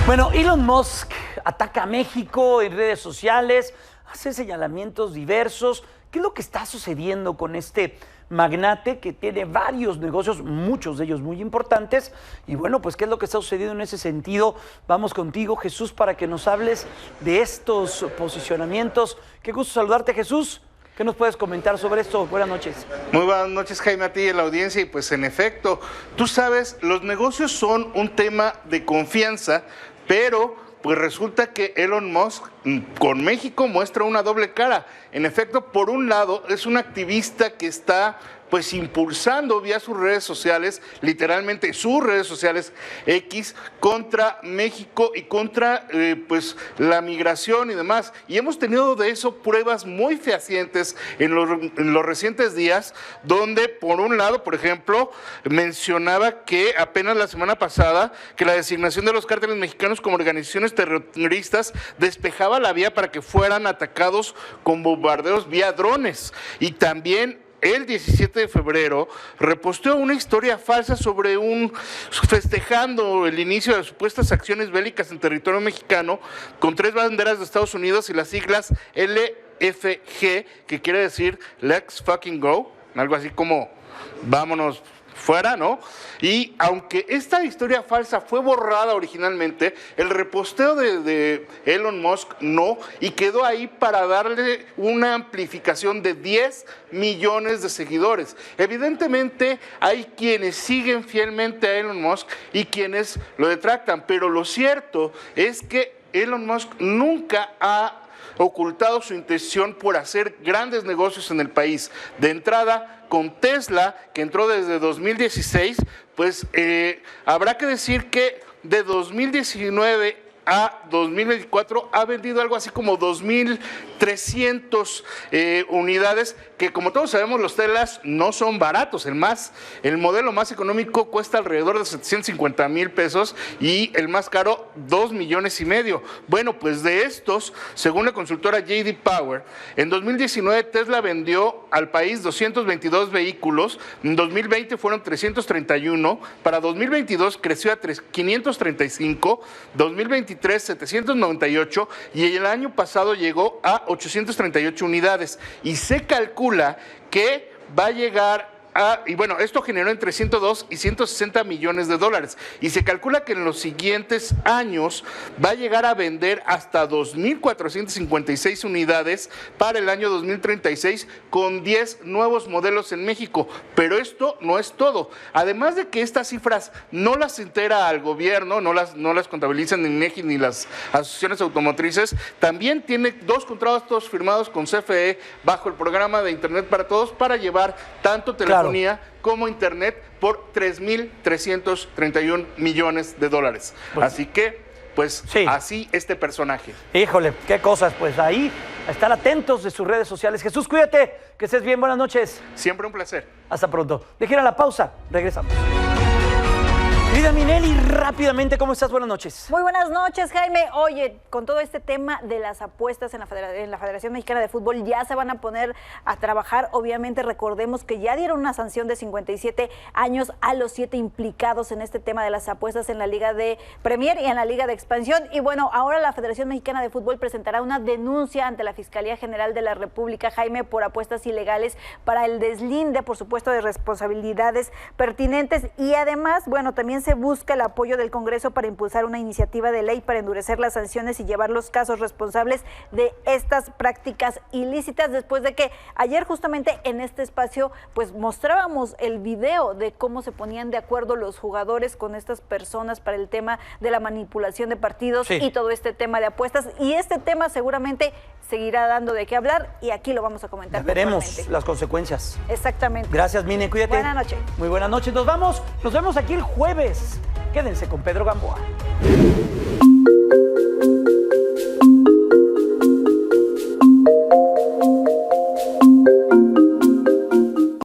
Bueno, Elon Musk ataca a México en redes sociales, hace señalamientos diversos. ¿Qué es lo que está sucediendo con este magnate que tiene varios negocios, muchos de ellos muy importantes? Y bueno, pues ¿qué es lo que está sucediendo en ese sentido? Vamos contigo, Jesús, para que nos hables de estos posicionamientos. Qué gusto saludarte, Jesús. ¿Qué nos puedes comentar sobre esto? Buenas noches. Muy buenas noches, Jaime, a ti y a la audiencia. Y pues en efecto, tú sabes, los negocios son un tema de confianza, pero pues resulta que Elon Musk con México muestra una doble cara. En efecto, por un lado, es un activista que está pues impulsando vía sus redes sociales, literalmente sus redes sociales X, contra México y contra pues la migración y demás. Y hemos tenido de eso pruebas muy fehacientes en los recientes días, donde por un lado, por ejemplo, mencionaba que apenas la semana pasada que la designación de los cárteles mexicanos como organizaciones terroristas despejaba la vía para que fueran atacados con bombardeos vía drones. Y también el 17 de febrero reposteó una historia falsa sobre festejando el inicio de supuestas acciones bélicas en territorio mexicano con 3 banderas de Estados Unidos y las siglas LFG, que quiere decir Let's Fucking Go, algo así como vámonos fuera, ¿no? Y aunque esta historia falsa fue borrada originalmente, el reposteo de Elon Musk no, y quedó ahí para darle una amplificación de 10 millones de seguidores. Evidentemente hay quienes siguen fielmente a Elon Musk y quienes lo detractan, pero lo cierto es que Elon Musk nunca ha ocultado su intención por hacer grandes negocios en el país. De entrada, con Tesla, que entró desde 2016, pues habrá que decir que de 2019 a 2024 ha vendido algo así como 2,300 unidades, que como todos sabemos los Teslas no son baratos. El modelo más económico cuesta alrededor de 750,000 pesos y el más caro 2,5 millones. Bueno, pues de estos, según la consultora J.D. Power, en 2019 Tesla vendió al país 222 vehículos, en 2020 fueron 331, para 2022 creció a 535, 2023 798 y el año pasado llegó a 838 unidades y se calcula que va a llegar y bueno, esto generó entre 102 y 160 millones de dólares y se calcula que en los siguientes años va a llegar a vender hasta 2,456 unidades para el año 2036 con 10 nuevos modelos en México. Pero esto no es todo. Además de que estas cifras no las entera al gobierno, no las contabilizan ni INEGI ni las asociaciones automotrices, también tiene 2 contratos firmados con CFE bajo el programa de Internet para Todos para llevar tanto telefonía como internet por 3,331 millones de dólares. Pues, así que, pues, sí, así este personaje. Híjole, qué cosas. Pues ahí, a estar atentos de sus redes sociales. Jesús, cuídate, que estés bien, buenas noches. Siempre un placer. Hasta pronto. Deje ir a la pausa, regresamos. Querida Minelli, rápidamente, ¿cómo estás? Buenas noches. Muy buenas noches, Jaime. Oye, con todo este tema de las apuestas en la Federación Mexicana de Fútbol, ya se van a poner a trabajar. Obviamente, recordemos que ya dieron una sanción de 57 años a los 7 implicados en este tema de las apuestas en la Liga de Premier y en la Liga de Expansión. Y bueno, ahora la Federación Mexicana de Fútbol presentará una denuncia ante la Fiscalía General de la República, Jaime, por apuestas ilegales para el deslinde, por supuesto, de responsabilidades pertinentes. Y además, bueno, también se busca el apoyo del Congreso para impulsar una iniciativa de ley para endurecer las sanciones y llevar los casos responsables de estas prácticas ilícitas, después de que ayer justamente en este espacio pues mostrábamos el video de cómo se ponían de acuerdo los jugadores con estas personas para el tema de la manipulación de partidos y todo este tema de apuestas, y este tema seguramente seguirá dando de qué hablar y aquí lo vamos a comentar. Ya veremos las consecuencias. Exactamente. Gracias, Mine, cuídate. Buenas noches. Muy buenas noches, nos vemos aquí el jueves. Quédense con Pedro Gamboa.